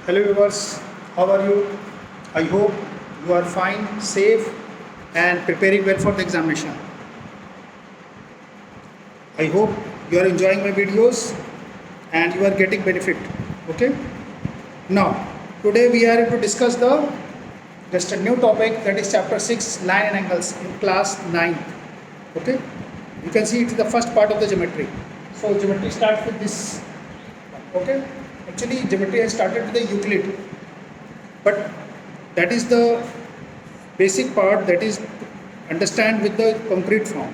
Hello viewers, how are you? I hope you are fine, safe and preparing well for the examination. I hope you are enjoying my videos and you are getting benefit. Okay? Now, today we are going to discuss the just a new topic, that is chapter 6, line and angles in class 9. Okay? You can see it is the first part of the geometry. So geometry starts with this. Okay? Actually geometry has started with the Euclid, but that is the basic part, that is understand with the concrete form.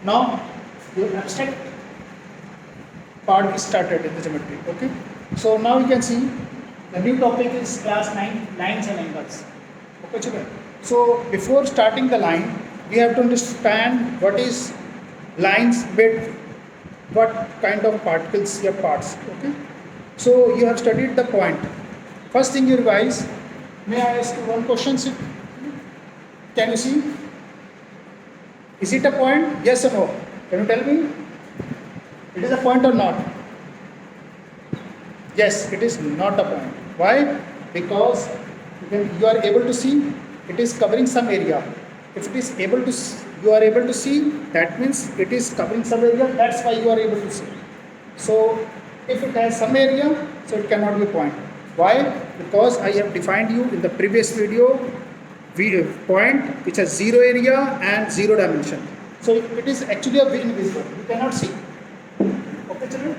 Now the abstract part is started in the geometry. Okay, so now you can see the new topic is class 9, lines and angles. Okay children, so before starting the line we have to understand what is lines with what kind of particles or parts. Okay, so you have studied the point. First thing you revise. May I ask you one question? Can you see? Is it a point? Yes or no? Can you tell me? It is a point or not? Yes, it is not a point. Why? Because when you are able to see, it is covering some area. If it is able to, you are able to see, that means it is covering some area. That's why you are able to see. So if it has some area, so it cannot be a point. Why? Because I have defined you in the previous video point which has zero area and zero dimension. So it is actually a invisible. You cannot see. Okay, children?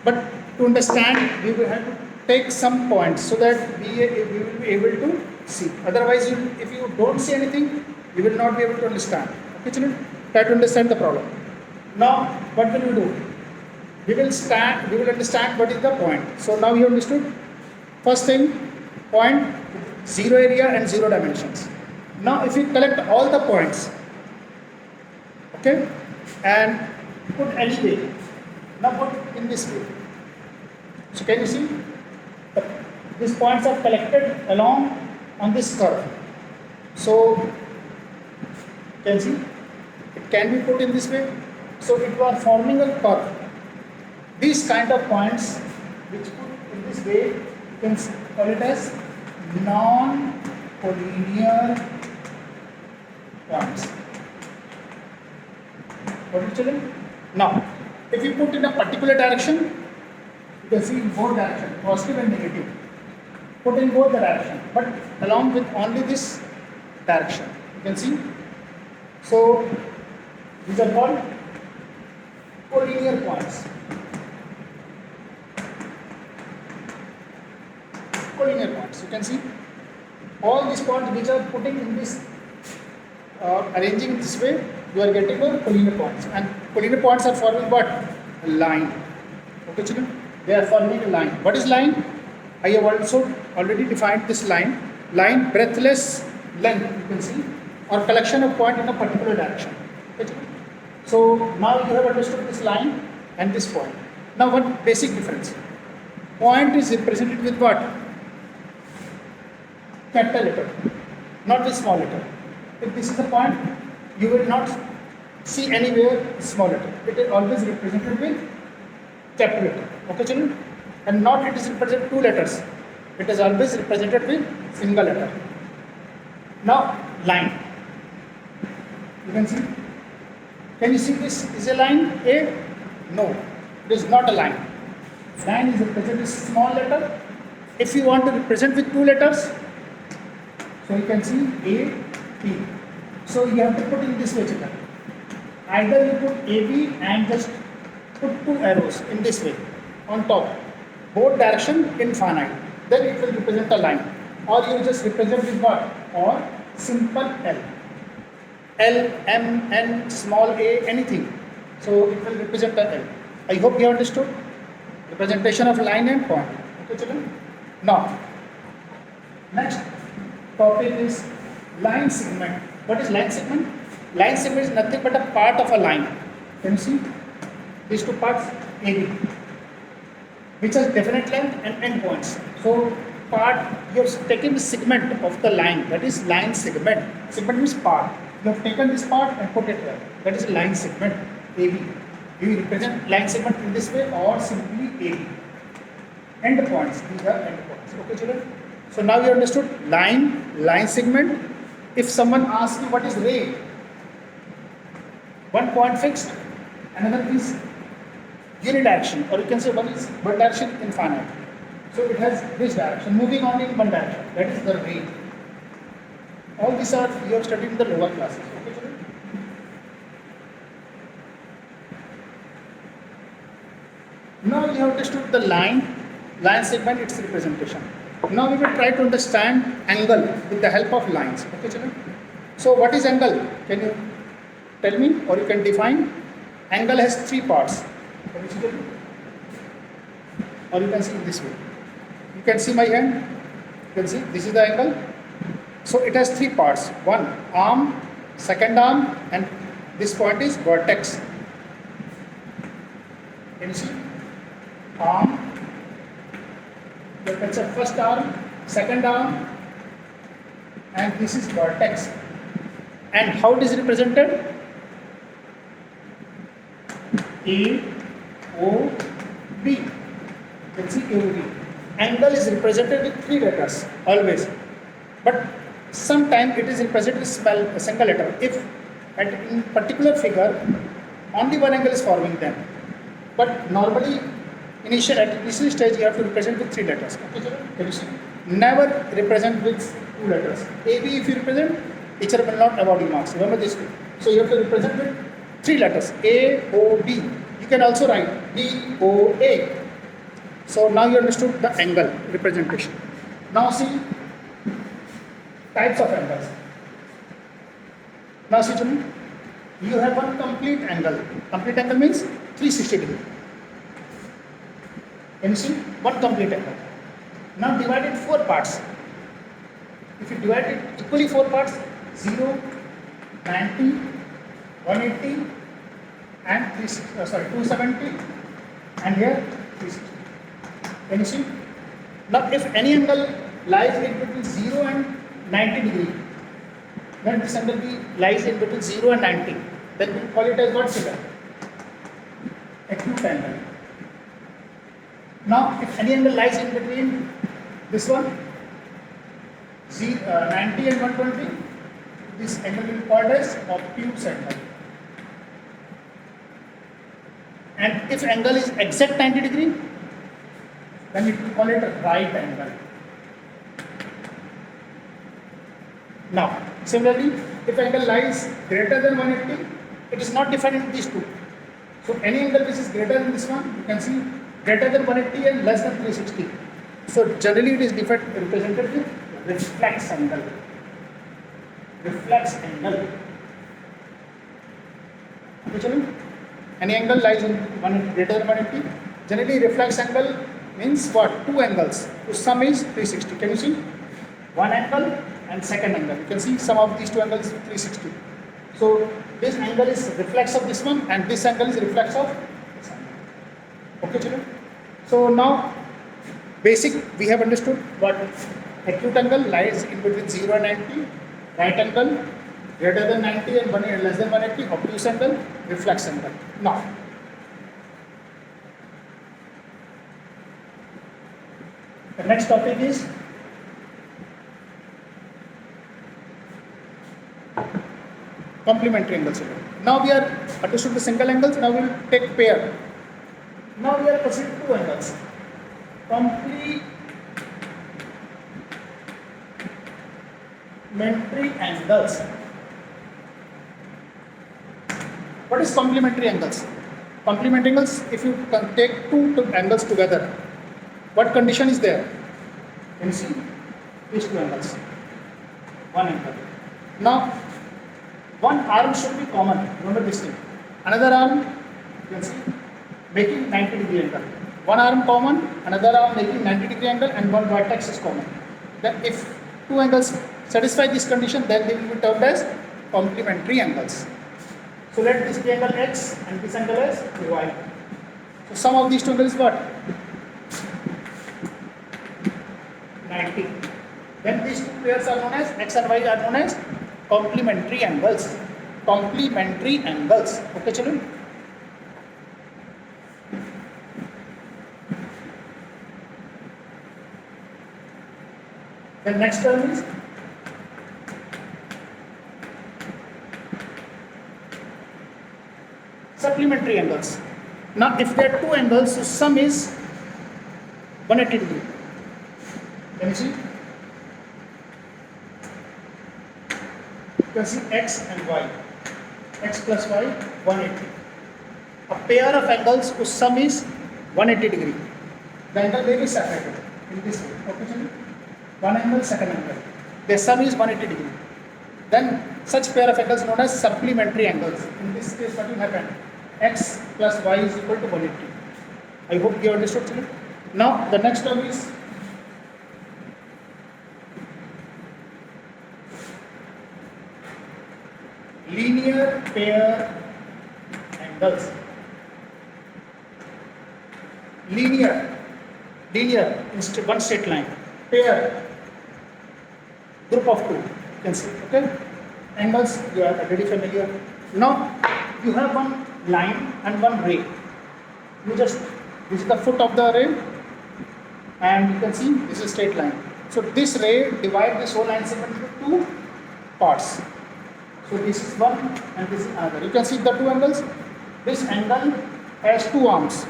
But to understand, we will have to take some points so that we will be able to see. Otherwise, if you don't see anything, you will not be able to understand. Okay, children? Try to understand the problem. Now, what will we do? We will understand what is the point. So now you understood. First thing, point, zero area and zero dimensions. Now if you collect all the points, okay, and put any way, now put in this way. So can you see? These points are collected along on this curve. So can you see? It can be put in this way. So it was forming a curve. These kind of points which put in this way, you can call it as non-collinear points. Got it, children? Now, if you put in a particular direction, you can see in both directions, positive and negative. Put in both the direction, but along with only this direction. You can see. So these are called collinear points. Collinear points. You can see all these points which are putting in this, arranging in this way, you are getting a collinear points. And collinear points are forming what? A line. Okay, children? They are forming a line. What is line? I have also already defined this line. Line, breathless length, you can see, or collection of point in a particular direction. Okay, children? So now you have understood this line and this point. Now what basic difference? Point is represented with what? Capital letter, not with small letter. If this is the point, you will not see anywhere small letter. It is always represented with capital letter. Okay, children? And not it is represented two letters. It is always represented with single letter. Now, line. You can see. Can you see this is a line A? No, it is not a line. Line is represented with small letter. If you want to represent with two letters, so you can see A, P. So you have to put in this way, children. Either you put AB and just put two arrows in this way on top, both direction infinite. Then it will represent a line. Or you just represent with what? Or simple L. L, M, N, small a, anything. So it will represent a L. I hope you understood. Representation of line and point. Okay, children? Now, next topic is line segment. What is line segment? Line segment is nothing but a part of a line. Can you see? These two parts, AB, which has definite length and end points. So, part, you have taken the segment of the line, that is line segment. Segment means part. You have taken this part and put it here. That is a line segment, AB. You represent line segment in this way or simply AB. end points. These are end points. Okay, children. So now you understood line segment. If someone asks you what is ray, one point fixed, another is unidirection, or you can say one is one direction infinite. So it has this direction, moving on in one direction. That is the ray. All these are you have studied in the lower classes. Okay, children. Now you have understood the line segment, its representation. Now we will try to understand angle with the help of lines. Okay, children. So what is angle? Can you tell me, or you can define? Angle has three parts. Can you see that? Or you can see it this way. You can see my hand. You can see this is the angle. So it has three parts. One arm, second arm, and this point is vertex. Can you see? Arm. That's a first arm, second arm, and this is vertex. And how it is represented? A, O, B. You can see A, O, B. Angle is represented with three letters always, but sometimes it is represented with a single letter. If in particular figure only one angle is forming them, but normally at initial stage you have to represent with three letters. Okay, can you see? Never represent with two letters. A, B if you represent, teacher will not award you marks. Remember this. So you have to represent with three letters. A, O, B. You can also write B, O, A. So now you understood the angle representation. Now see types of angles. Now see, children, you have one complete angle. Complete angle means 360 degree. Can you see? One complete angle. Now divide it in four parts. If you divide it equally four parts, 0, 90, 180, and 270, and here 360. Can you see? Now if any angle lies in between 0 and 90 degree, then this angle lies in between 0 and 90, then we call it as what figure? Acute angle. Now if any angle lies in between this one, 90 and 120, this angle will be called as obtuse angle. And if angle is exact 90 degree, then it will call it a right angle. Now, similarly, if angle lies greater than 180, it is not defined in these two. So any angle which is greater than this one, you can see greater than 180 and less than 360. So generally it is represented with reflex angle. Reflex angle. Okay, children? Any angle lies in greater than 180. Generally reflex angle means what? Two angles. So sum is 360. Can you see? One angle and second angle. You can see sum of these two angles is 360. So this angle is reflex of this one and this angle is reflex of this angle. Okay, children? So now basic we have understood what acute angle lies in between 0 and 90, right angle greater than 90 and less than 180, obtuse angle, reflex angle. Now the next topic is complementary angles. Now we are understood the single angles, now we will take pair. Now we are proceeding to angles. Complementary angles. What is complementary angles? Complementary angles, if you take two angles together, what condition is there? Can you see? These two angles. One angle. Now, one arm should be common. Remember this thing. Another arm, you can see, making 90 degree angle. One arm common, another arm making 90 degree angle, and one vertex is common. Then if two angles satisfy this condition, then they will be termed as complementary angles. So let this be angle X and this angle as Y. So sum of these two angles is what? 90. Then these two pairs are known as X and Y are known as complementary angles. Complementary angles. Okay, children? The next term is supplementary angles. Now, if there are two angles, so sum is 180 degree. Can you see? You can see x and y. X plus y, 180. A pair of angles whose sum is 180 degree. The angle may be separated in this way. Okay, children? One angle, second angle. Their sum is 180 degree. Then such pair of angles known as supplementary angles. In this case, what will happen? X plus y is equal to 180. I hope you understood, children. Now the next term is linear pair angles. Linear instead one straight line. Pair, group of two. You can see. Okay. Angles you are already familiar. Now you have one line and one ray. This is the foot of the ray, and you can see this is a straight line. So this ray divides this whole line segment into two parts. So this is one and this is another. You can see the two angles. This angle has two arms.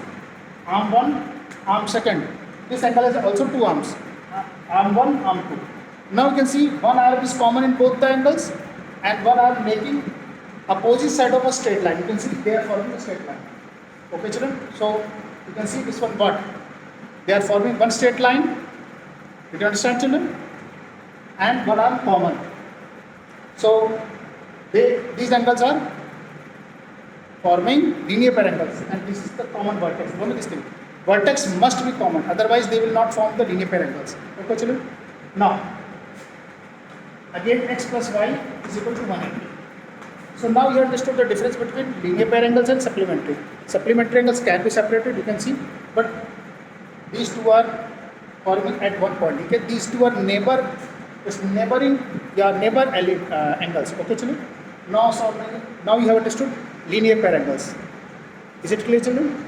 Arm one, arm second. This angle has also two arms. Arm one, arm two. Now you can see one arm is common in both the angles, and one arm making opposite side of a straight line. You can see they are forming a straight line. Okay, children? So you can see this one what? They are forming one straight line. Did you understand, children? And one arm common. So these angles are forming linear pair angles, and this is the common vertex. Remember this thing. Vertex must be common, otherwise they will not form the linear pair angles. Okay, children? Now, again x plus y is equal to 180. So now you understood the difference between linear pair angles and supplementary. Supplementary angles can be separated, you can see, but these two are forming at one point. Okay? These two are neighboring angles. Okay, children? Now you have understood linear pair angles. Is it clear, children?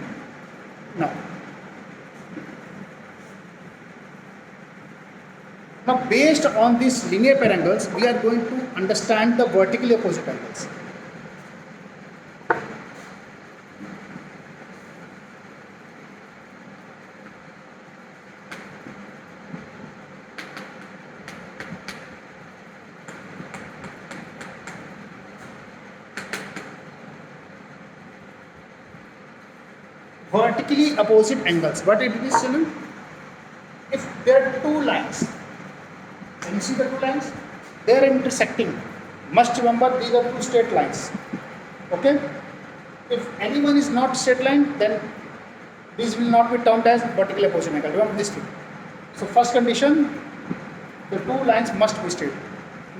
Now, based on these linear pair angles, we are going to understand the vertically opposite angles. Vertically opposite angles. What it is, children? If there are two lines, can you see the two lines? They are intersecting. Must remember these are two straight lines. Okay? If any one is not straight line, then these will not be termed as vertically opposite angle. Remember this thing. So first condition, the two lines must be straight.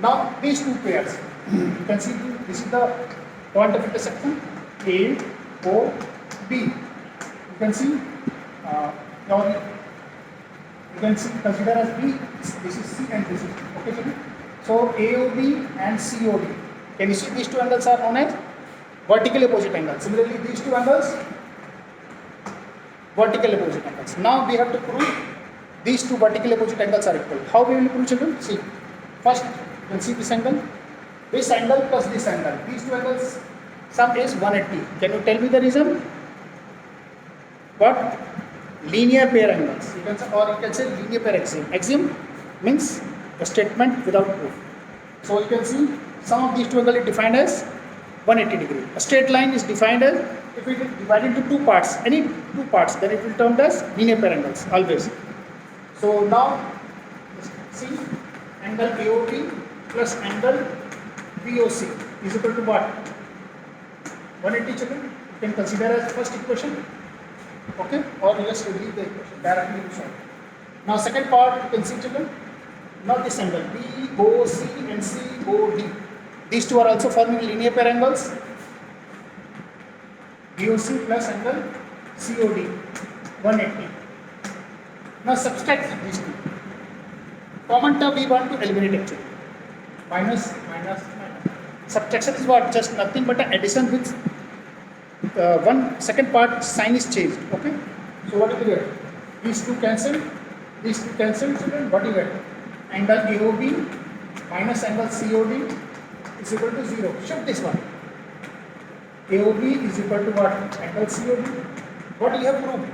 Now these two pairs, you can see this is the point of intersection A, O, B. You can see consider as B, this is C and this is D. Okay, children? So AOB and COD. Can you see these two angles are known as vertically opposite angles. Similarly, these two angles, vertically opposite angles. Now we have to prove these two vertically opposite angles are equal. How we will prove, children? See, first you can see this angle plus this angle. These two angles sum is 180. Can you tell me the reason? What? Linear pair angles. You can say linear pair axiom. Axiom means a statement without proof. So you can see sum of these two angles is defined as 180 degree. A straight line is defined as, if it is divided into two parts, any two parts, then it will be termed as linear pair angles always. So now see angle AOB plus angle POC is equal to what? 180, children. You can consider as first equation. Okay, or just leave the equation directly to solve. Now second part, you can see, children, not this angle BOC and COD. These two are also forming linear pair angles. BOC plus angle COD, 180. Now subtract these two. Common term we want to eliminate actually. Minus. Subtraction is what? Just nothing but an addition with one second part sign is changed. Okay. So what do you get? These two cancel, children. What do you get? angle AOB minus angle COD is equal to 0. Shift this one. AOB is equal to what? Angle COD. What you have proved?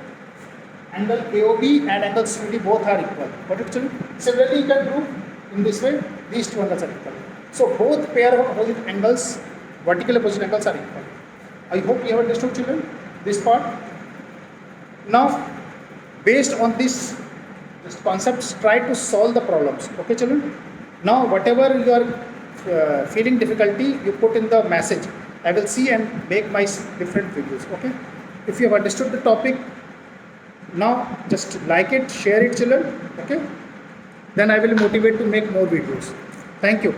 Angle AOB and angle COD both are equal. Got it, children? Similarly, you can prove in this way, these two angles are equal. So both pair of opposite angles, vertical opposite angles are equal. I hope you have understood, children, this part. Now, based on this concepts, try to solve the problems. Okay, children? Now, whatever you are feeling difficulty, you put in the message. I will see and make my different videos. Okay? If you have understood the topic, now just like it, share it, children. Okay? Then I will motivate to make more videos. Thank you.